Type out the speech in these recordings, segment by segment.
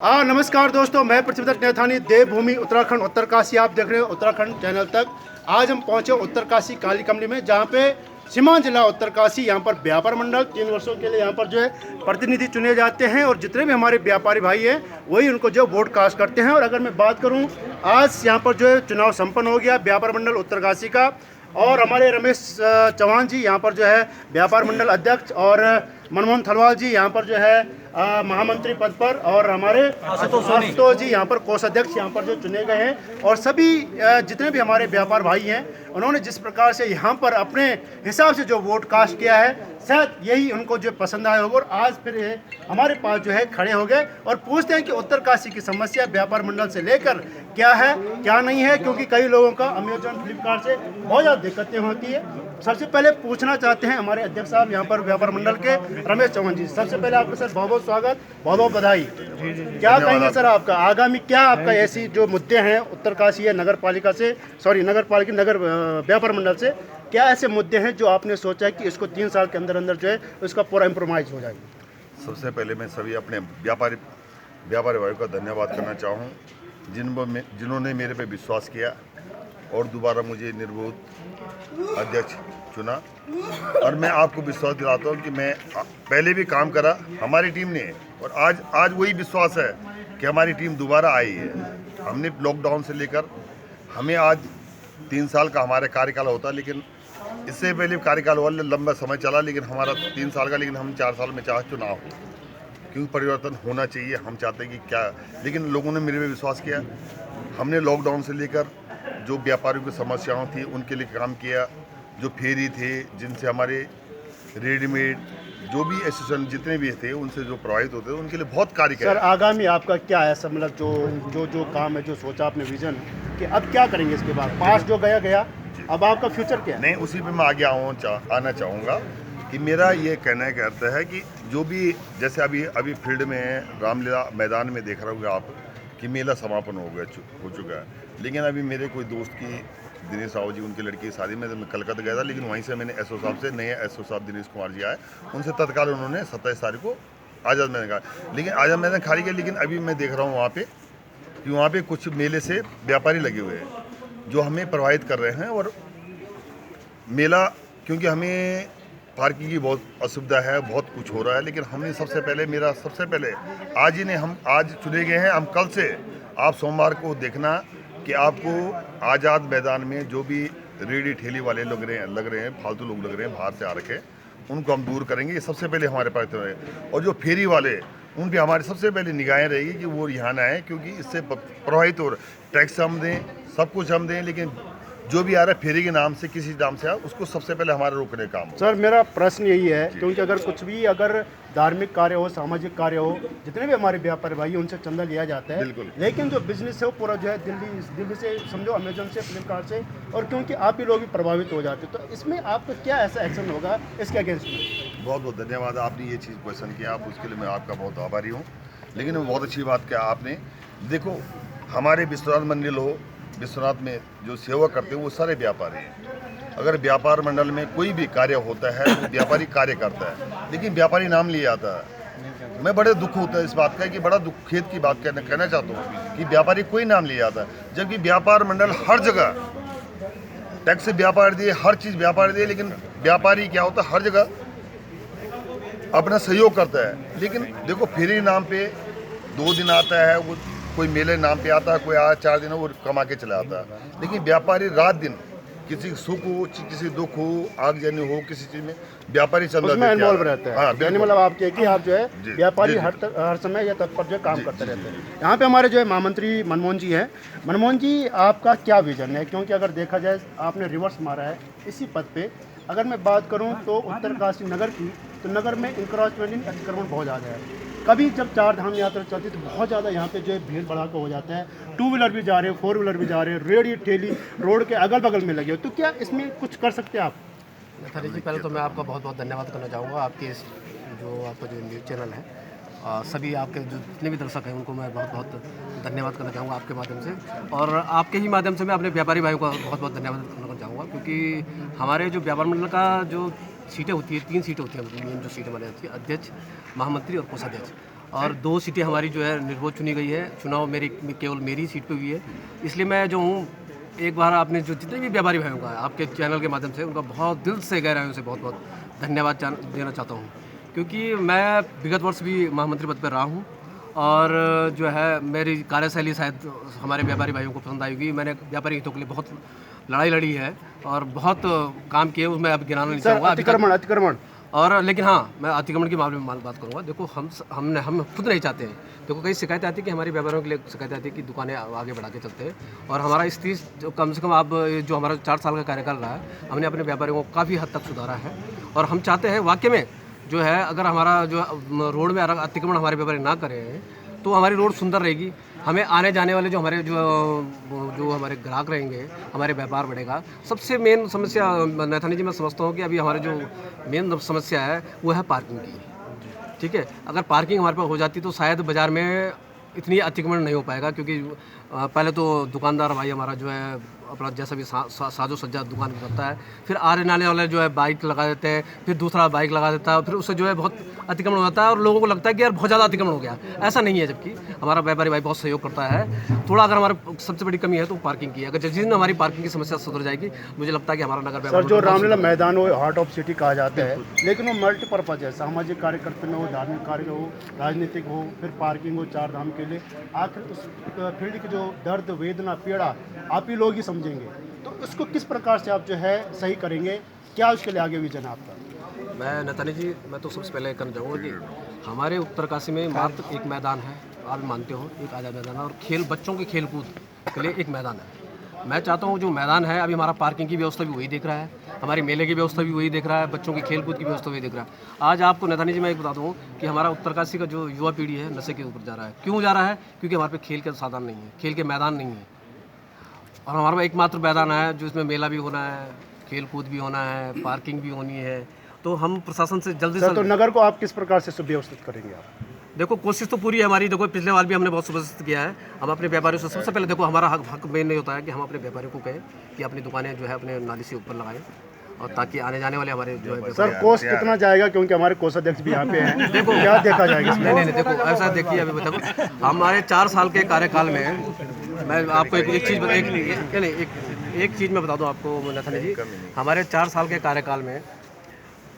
नमस्कार दोस्तों, मैं पृथ्वीदत्त नैथानी, देवभूमि उत्तराखंड उत्तरकाशी आप देख रहे हैं उत्तराखंड चैनल तक। आज हम पहुंचे उत्तरकाशी काली कमली में, जहां पे सीमांत जिला उत्तरकाशी, यहां पर व्यापार मंडल 3 वर्षों के लिए यहां पर जो है प्रतिनिधि चुने जाते हैं और जितने भी हमारे व्यापारी भाई हैं वही उनको जो वोट कास्ट करते हैं। और अगर मैं बात करूं, आज यहां पर जो है चुनाव संपन्न हो गया व्यापार मंडल उत्तरकाशी का, और हमारे रमेश चौहान जी यहाँ पर जो है व्यापार मंडल अध्यक्ष, और मनमोहन थलवाल जी यहाँ पर जो है महामंत्री पद पर, और हमारे आशुतोष जी यहाँ पर कोषाध्यक्ष यहाँ पर जो चुने गए हैं। और सभी जितने भी हमारे व्यापार भाई हैं, उन्होंने जिस प्रकार से यहाँ पर अपने हिसाब से जो वोट कास्ट किया है, शायद यही उनको जो पसंद आया होगा। और आज फिर ये हमारे पास जो है खड़े हो गए और पूछते हैं कि उत्तरकाशी की समस्या व्यापार मंडल से लेकर क्या है क्या नहीं है, क्योंकि कई लोगों का अमेजोन फ्लिपकार्ट से बहुत ज़्यादा दिक्कतें होती है। सबसे पहले पूछना चाहते हैं हमारे अध्यक्ष साहब यहाँ पर व्यापार मंडल के रमेश चौहान जी। सबसे पहले आपका सर बहुत बहुत स्वागत, बहुत बहुत बधाई। क्या कहेंगे सर आपका आगामी, क्या आपका ऐसी जो मुद्दे हैं उत्तरकाशी या नगर पालिका से, नगर व्यापार मंडल से, क्या ऐसे मुद्दे हैं जो आपने सोचा है कि इसको 3 साल के अंदर अंदर जो है उसका पूरा इम्प्रोमाइज हो जाएगा? सबसे पहले मैं सभी अपने व्यापारी भाइयों का धन्यवाद करना चाहूँ, जिन्होंने मेरे पे विश्वास किया और दोबारा मुझे निर्विरोध अध्यक्ष चुना। और मैं आपको विश्वास दिलाता हूँ कि मैं पहले भी काम करा हमारी टीम ने, और आज वही विश्वास है कि हमारी टीम दोबारा आई है। हमने लॉकडाउन से लेकर हमें आज 3 साल का हमारा कार्यकाल होता, लेकिन इससे पहले कार्यकाल वाले लंबा समय चला, लेकिन हमारा 3 साल का, लेकिन हम 4 साल में चाहे चुनाव हो, क्योंकि परिवर्तन होना चाहिए। हम चाहते हैं कि क्या, लेकिन लोगों ने मेरे पे विश्वास किया। हमने लॉकडाउन से लेकर जो व्यापारियों की समस्याओं थी उनके लिए काम किया, जो फेरी थे, जिनसे हमारे रेडीमेड जो भी एसोसिएशन जितने भी थे उनसे जो प्रभावित होते थे, उनके लिए बहुत कार्य किया। सर आगामी आपका क्या है, सब मतलब जो काम है, जो सोचा आपने विजन कि अब क्या करेंगे इसके बाद? पास जो गया गया, अब आपका फ्यूचर क्या है? नहीं, उसी पे मैं आगे आना चाहूँगा कि मेरा ये कहता है कि जो भी, जैसे अभी फील्ड में रामलीला मैदान में देख रहे होंगे आप कि मेला समापन हो चुका है, लेकिन अभी मेरे कोई दोस्त की दिनेश राव जी, उनकी लड़की की शादी में मैं कलकत्ता गया था, लेकिन वहीं से मैंने एसओ साहब से, नए एसओ साहब दिनेश कुमार जी आए, उनसे तत्काल उन्होंने 27 तारीख को आज़ाद मैदान कहा, लेकिन आज़ाद मैदान खाली किया। लेकिन अभी मैं देख रहा हूँ वहाँ पे कि वहाँ पे कुछ मेले से व्यापारी लगे हुए हैं जो हमें प्रभावित कर रहे हैं। और मेला, क्योंकि हमें पार्किंग की बहुत असुविधा है, बहुत कुछ हो रहा है, लेकिन हमने सबसे पहले हम आज चुने गए हैं। हम कल से आप सोमवार को देखना कि आपको आज़ाद मैदान में जो भी रेडी ठेली वाले लग रहे हैं, फालतू लोग लग रहे हैं, बाहर से आ रखे, उनको हम दूर करेंगे। ये सबसे पहले हमारे पास है। और जो फेरी वाले, उन पे हमारी सबसे पहले निगाहें रहेगी कि वो यहाँ ना आए, क्योंकि इससे प्रभावित हो रहे। टैक्स हम दें, सब कुछ हम दें, लेकिन जो भी आ रहा है फेरी के नाम से, किसी नाम से, उसको सबसे पहले हमारा रोकने का काम हो। सर मेरा प्रश्न यही है, क्योंकि अगर धार्मिक कार्य हो, सामाजिक कार्य हो, जितने भी हमारे व्यापारी भाई उनसे चंदा लिया जाता है, बिल्कुल, लेकिन जो बिजनेस है वो पूरा जो है दिल्ली से, समझो अमेजोन से, फ्लिपकार्ट से, और क्योंकि आप ही लोग भी प्रभावित हो जाते, तो इसमें आपका क्या ऐसा एक्शन होगा इसके अगेंस्ट में? बहुत बहुत धन्यवाद, आपने ये चीज़ क्वेश्चन किया, आप उसके लिए मैं आपका बहुत आभारी हूँ। लेकिन बहुत अच्छी बात किया आपने। देखो, हमारे विश्वनाथ मंदिर हो, विश्वनाथ में जो सेवा करते हैं वो सारे व्यापारी हैं। अगर व्यापार मंडल में कोई भी कार्य होता है तो व्यापारी कार्य करता है, लेकिन व्यापारी नाम लिया जाता है। मैं बड़े दुख होता है इस बात का, कि बड़ा दुख खेद की बात कहना चाहता हूँ कि व्यापारी कोई नाम लिया जाता है, जबकि व्यापार मंडल हर जगह टैक्स व्यापार दिए, हर चीज़ व्यापार दिए, लेकिन व्यापारी क्या होता है, हर जगह अपना सहयोग करता है। लेकिन देखो, फेरी नाम पे 2 दिन आता है, वो कोई मेले नाम पे आता है, कोई 4 दिन वो कमा के चला आता है, लेकिन व्यापारी रात दिन, किसी सुख हो, किसी दुख हो, आगजनी हो, किसी चीज़ में व्यापारी चंदा उसमें इन्वॉल्व रहता है। हाँ, यानी मतलब आप कहिए कि आप जो है व्यापारी हर समय या तत्पर जो काम करते रहते हैं। यहाँ पे हमारे जो है महामंत्री मनमोहन जी हैं। मनमोहन जी, आपका क्या विजन है? क्योंकि अगर देखा जाए आपने रिवर्स मारा है इसी पद पे। अगर मैं बात करूँ तो उत्तरकाशी नगर की, तो नगर में इंक्रोचमेंट, अतिक्रमण बहुत ज़्यादा है। कभी जब 4 धाम यात्रा चलती तो बहुत ज़्यादा यहाँ पे जो है भीड़ भड़ाका हो जाता है, 2 व्हीलर भी जा रहे हैं, 4 व्हीलर भी जा रहे हैं, रेडी ठेली रोड के अगल बगल में लगे हो, तो क्या इसमें कुछ कर सकते हैं आप? नैथानी जी, पहले तो मैं आपका बहुत बहुत धन्यवाद करना चाहूँगा। आपके आपका जो न्यूज़ चैनल है, सभी आपके जो जितने भी दर्शक हैं उनको मैं बहुत बहुत धन्यवाद करना चाहूँगा आपके माध्यम से, और आपके ही माध्यम से मैं अपने व्यापारी भाइयों का बहुत बहुत धन्यवाद करना चाहूँगा, क्योंकि हमारे जो व्यापार मंडल का जो सीटें होती है, 3 सीटें होती हैं, मेन जो सीटें हमारी होती है, अध्यक्ष, महामंत्री और कोषाध्यक्ष। और 2 सीटें हमारी जो है निर्विरोध चुनी गई है। चुनाव केवल मेरी सीट पे हुई है। इसलिए मैं जो हूँ, एक बार आपने जो जितने भी व्यापारी भाइयों का आपके चैनल के माध्यम से उनका बहुत दिल से गहराइयों से बहुत बहुत धन्यवाद देना चाहता हूँ, क्योंकि मैं विगत वर्ष भी महामंत्री पद पर रहा हूँ और जो है मेरी कार्यशैली शायद हमारे व्यापारी भाइयों को पसंद आएगी। मैंने व्यापारी हितों के लिए बहुत लड़ाई लड़ी है और बहुत काम किए, उसमें अब गिनाना नहीं चाहूँगा अतिक्रमण और लेकिन हाँ, मैं अतिक्रमण के मामले में बात करूँगा। देखो हम खुद नहीं चाहते हैं। देखो कई शिकायतें आती है कि हमारे व्यापारियों के लिए शिकायतें आती है कि दुकानें आगे बढ़ा के चलते हैं और हमारा स्थिति जो कम से कम अब जो हमारा 4 साल का कार्यकाल रहा है, हमने अपने व्यापारियों को काफ़ी हद तक सुधारा है और हम चाहते हैं वाकई में जो है अगर हमारा जो रोड में अतिक्रमण हमारे व्यापारी ना करें तो हमारी रोड सुंदर रहेगी। हमें आने जाने वाले जो हमारे जो हमारे ग्राहक रहेंगे, हमारे व्यापार बढ़ेगा। सबसे मेन समस्या नैथानी जी मैं समझता हूँ कि अभी हमारे जो मेन समस्या है वो है पार्किंग की। ठीक है, अगर पार्किंग हमारे पास हो जाती तो शायद बाज़ार में इतनी अतिक्रमण नहीं हो पाएगा, क्योंकि पहले तो दुकानदार भाई हमारा जो है अपना जैसा भी साजो सज्जा दुकान करता है, फिर आने जाने वाले जो है बाइक लगा देते हैं, फिर दूसरा बाइक लगा देता है, फिर उससे जो है बहुत अतिक्रमण हो जाता है और लोगों को लगता है कि यार बहुत ज़्यादा अतिक्रमण हो गया। ऐसा नहीं है, जबकि हमारा व्यापारी भाई बहुत सहयोग करता है। थोड़ा अगर हमारे सबसे बड़ी कमी है तो पार्किंग की। अगर जिस दिन हमारी पार्किंग की समस्या सुधर जाएगी, मुझे लगता है कि हमारा नगर सर जो रामलीला मैदान हो हार्ट ऑफ सिटी कहा जाता है, लेकिन वो मल्टीपर्पज है। सामाजिक कार्यकर्ता में हो, धार्मिक कार्य हो, राजनीतिक हो, फिर पार्किंग हो 4 धाम के लिए। आखिर उस फील्ड की जो दर्द वेदना पीड़ा आप ही लोग ही समझेंगे, तो उसको किस प्रकार से आप जो है सही करेंगे, क्या उसके लिए आगे विजन है आपका? मैं नैथानी जी, मैं तो सबसे पहले कहना चाहूँगा कि हमारे उत्तरकाशी में मात्र एक मैदान है, आप मानते हो, एक आज़ाद मैदान है और बच्चों के खेल कूद के लिए एक मैदान है। मैं चाहता हूँ जो मैदान है, अभी हमारा पार्किंग की व्यवस्था भी वही देख रहा है, हमारी मेले की व्यवस्था भी वही देख रहा है, बच्चों की खेल कूद की व्यवस्था वही देख रहा है। आज आपको नैथानी जी मैं एक बताता हूँ कि हमारा उत्तरकाशी का जो युवा पीढ़ी है नशे के ऊपर जा रहा है। क्यों जा रहा है? क्योंकि हमारे पे खेल के साधन नहीं है, खेल के मैदान नहीं है और हमारे पास एकमात्र मैदान है जो इसमें मेला भी होना है, खेल कूद भी होना है, पार्किंग भी होनी है। तो हम प्रशासन से जल्दी से तो नगर को आप किस प्रकार से सुव्यवस्थित करेंगे आप? देखो कोशिश तो पूरी है हमारी। देखो पिछले बार भी हमने बहुत सुव्यवस्थित किया है। हम अपने व्यापारियों से सबसे पहले देखो हमारा हक मेन नहीं होता है कि हम अपने व्यापारियों को कहें कि अपनी दुकानें जो है अपने नाली से ऊपर लगाएं और ताकि आने जाने वाले हमारे जो है सर कोष कितना जाएगा, क्योंकि हमारे कोषाध्यक्ष भी यहाँ पे हैं, देखो क्या देखा जाएगा इसमें? नहीं देखो ऐसा देखिए, अभी बताओ हमारे 4 साल के कार्यकाल में मैं आपको एक चीज़ मैं बता दूं आपको नैथानी जी, हमारे 4 साल के कार्यकाल में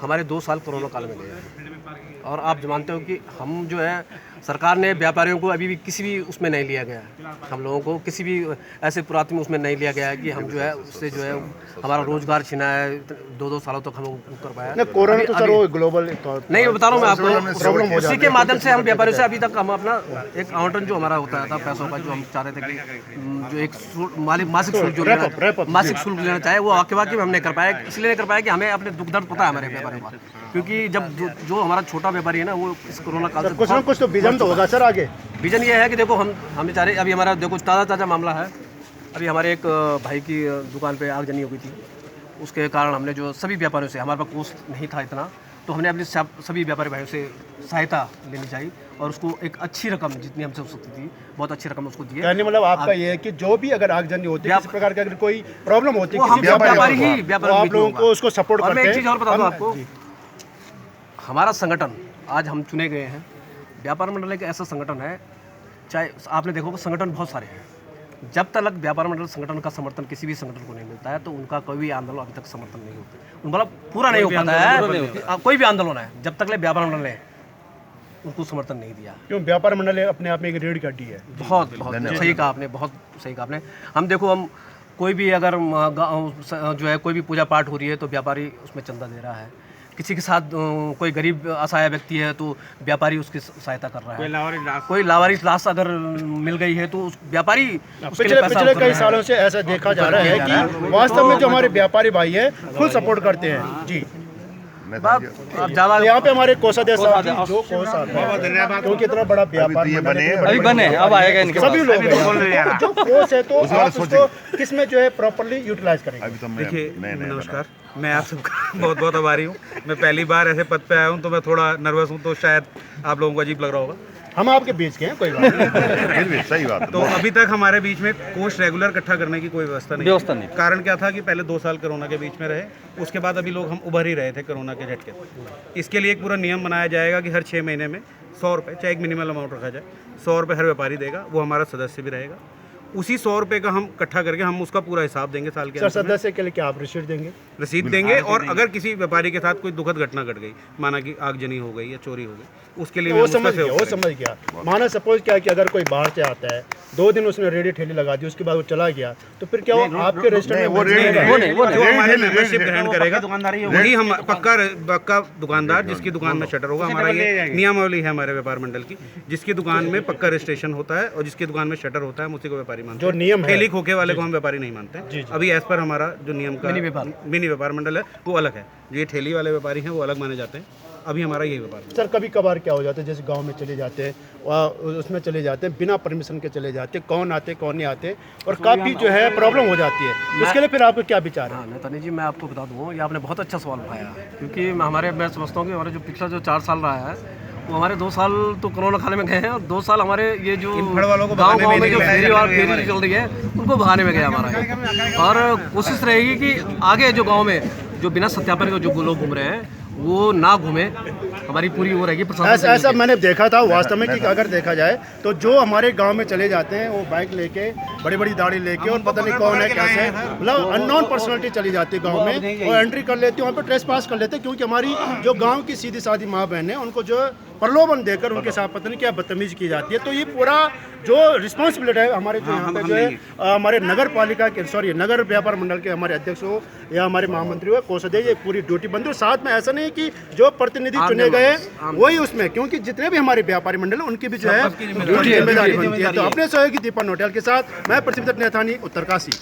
हमारे 2 साल कोरोना काल में गए और आप जानते हो कि हम जो है सरकार ने व्यापारियों को अभी भी किसी भी उसमें नहीं लिया गया है। हम लोगों को किसी भी ऐसे पुरातन उसमें नहीं लिया गया है कि हम जो है उससे जो है हमारा रोजगार छीना है। 2 सालों तक हम कर पाया। कोरोना तो सर वो ग्लोबल नहीं बता रहा हूँ मैं आपको, प्रॉब्लम हो उसी के माध्यम से हम व्यापारियों से अभी तक हम अपना एक आवंटन जो हमारा होता था पैसों का, जो हम चाह रहे थे कि जो एक मासिक शुल्क जो मासिक शुल्क लेना चाहे वो वाकई हम नहीं कर पाए। इसलिए नहीं कर पाए कि हमें अपने दुख दर्द पता है हमारे व्यापारियों का, क्योंकि जब जो हमारा छोटा व्यापारी है ना वो इस कोरोना काल से कुछ ना कुछ तो विजन तो होगा सर आगे। विजन ये है कि देखो हम बेचारे अभी हमारा देखो ताज़ा मामला है। अभी हमारे एक भाई की दुकान पे आगजनी हो गई थी, उसके कारण हमने जो सभी व्यापारियों से, हमारे पास कोष नहीं था इतना, तो हमने अपने सभी व्यापारी भाइयों से सहायता लेनी चाहिए और उसको एक अच्छी रकम जितनी हमसे हो सकती थी बहुत अच्छी रकम उसको दी। कहने मतलब आपका ये है कि जो भी अगर आगजनी होती है, किसी प्रकार की अगर कोई प्रॉब्लम होती है, व्यापारी आप लोगों को उसको सपोर्ट करते हैं। मैं एक चीज़ और बता दूँ आपको, हमारा संगठन आज हम चुने गए हैं, व्यापार मंडल एक ऐसा संगठन है, चाहे आपने देखो कि संगठन बहुत सारे हैं, जब तक व्यापार मंडल संगठन का समर्थन किसी भी संगठन को नहीं मिलता है तो उनका कोई भी आंदोलन अभी तक समर्थन नहीं होता, मतलब पूरा नहीं हो पाता है। कोई भी आंदोलन है जब तक व्यापार मंडल ने उनको समर्थन नहीं दिया। क्यों? व्यापार मंडल अपने आप में एक रीढ़ की हड्डी है। बहुत सही कहा आपने, बहुत सही कहा आपने। हम देखो हम कोई भी अगर जो है कोई भी पूजा पाठ हो रही है तो व्यापारी उसमें चंदा दे रहा है, किसी के साथ कोई गरीब असहाय व्यक्ति है तो व्यापारी उसकी सहायता कर रहा है, कोई लावारिस लाश अगर मिल गई है तो उस व्यापारी पिछले कई सालों से ऐसा देखा जा रहा है कि वास्तव में जो हमारे व्यापारी भाई है फुल सपोर्ट करते हैं जी। ज़्यादा यहाँ पे हमारे कोषाध्यक्ष साहब जो कोष है क्योंकि इतना बड़ा व्यापार अभी बने अब आएगा इनके सभी लोग हैं। जो कोष है तो आप उसको किसमें जो है प्रॉपर्ली यूटिलाइज करेंगे? देखिए नमस्कार, मैं आप सबका बहुत बहुत आभारी हूँ। मैं पहली बार ऐसे पद पे आया हूँ तो मैं थोड़ा नर्वस हूँ, तो शायद आप लोगों को अजीब लग रहा होगा। हम आपके बीच के हैं, कोई बात नहीं। सही बात। तो अभी तक हमारे बीच में कोष रेगुलर इकट्ठा करने की कोई व्यवस्था नहीं। कारण क्या था कि पहले 2 साल कोरोना के बीच में रहे, उसके बाद अभी लोग हम उभर ही रहे थे कोरोना के झटके। इसके लिए एक पूरा नियम बनाया जाएगा कि हर 6 महीने में 100 रुपये, चाहे एक मिनिमल अमाउंट रखा जाए, 100 रुपये हर व्यापारी देगा, वो हमारा सदस्य भी रहेगा। उसी 100 रुपये का हम इकट्ठा करके हम उसका पूरा हिसाब देंगे साल के सर अंत में। सदस्य के लिए क्या आप रसीद देंगे? रसीद देंगे, और अगर किसी व्यापारी के साथ कोई दुखद घटना घट गई, माना कि आगजनी हो गई या चोरी हो गई, उसके लिए भी वो हम उसका समझ गया, सहयोग वो करेंगे। समझ गया। माना सपोज क्या कि अगर कोई बाहर से आता है, 2 दिन उसने रेडी ठेली लगा दी, उसके बाद वो चला गया, तो फिर क्या वो आपके रेस्टोरेंट में जो हमारे मेंबरशिप ग्रहण करेगा वही हम पक्का दुकानदार, जिसकी दुकान में शटर होगा। हमारा ये नियमावली है हमारे व्यापार मंडल की, जिसकी दुकान में पक्का रजिस्ट्रेशन होता है और जिसकी दुकान में शटर होता है, हम उसी को व्यापारी मानते जो हैं। नियम है, ठेली खोखे वाले को हम व्यापारी नहीं मानते। अभी एज पर हमारा जो नियम का मिनी व्यापार मंडल है वो अलग है। जो ये ठेली वाले व्यापारी हैं वो अलग माने जाते हैं। अभी हमारा यही व्यापार है। सर कभी कभार क्या हो जाता है, जैसे गांव में चले जाते हैं, उसमें चले जाते हैं बिना परमिशन के चले जाते हैं, कौन आते कौन नहीं आते, और काफ़ी जो है प्रॉब्लम हो जाती है। इसके लिए फिर आपको क्या विचार है? हाँ नेतानी जी, मैं आपको बता दूँ, ये आपने बहुत अच्छा सवाल उठाया, क्योंकि मैं समझता हूँ कि हमारे जो पिछला जो 4 साल रहा है, वो हमारे 2 साल तो कोरोना खाने में गए हैं, और 2 साल हमारे ये जो गाँव में जो फेरी चल रही है उनको भगाने में गया हमारा ये। और कोशिश रहेगी कि आगे जो गाँव में जो बिना सत्यापन के जो लोग घूम रहे हैं वो ना घूमे, हमारी पूरी वो रहेगी प्रशासन। ऐसा मैंने देखा था वास्तव में कि अगर देखा जाए तो जो हमारे गांव में चले जाते हैं वो बाइक लेके, बड़ी बड़ी दाढ़ी लेके, और पता नहीं कौन है कैसे, मतलब अननोन पर्सनालिटी चली जाती है गांव में और एंट्री कर लेती है, वहाँ पे ट्रेस पास कर लेते हैं, क्योंकि हमारी जो गांव की सीधी सादी माँ बहन है उनको जो प्रलोभन देकर उनके साथ पता नहीं क्या बदतमीजी की जाती है। तो ये पूरा जो रिस्पॉन्सिबिलिटी है हमारे जो यहाँ पे जो है हमारे नगर पालिका के नगर व्यापार मंडल के हमारे अध्यक्ष हो या हमारे महामंत्री हो, कोषाध्यक्ष, ये पूरी ड्यूटी बनती है। और साथ में ऐसा नहीं कि जो प्रतिनिधि चुने गए वही उसमें, क्योंकि जितने भी हमारे व्यापारी मंडल है उनकी भी जो है जिम्मेदारी बनती है। तो अपने सहयोगी दीपक नोटियाल के साथ मैं पृथ्वीदत्त नैथानी, उत्तरकाशी।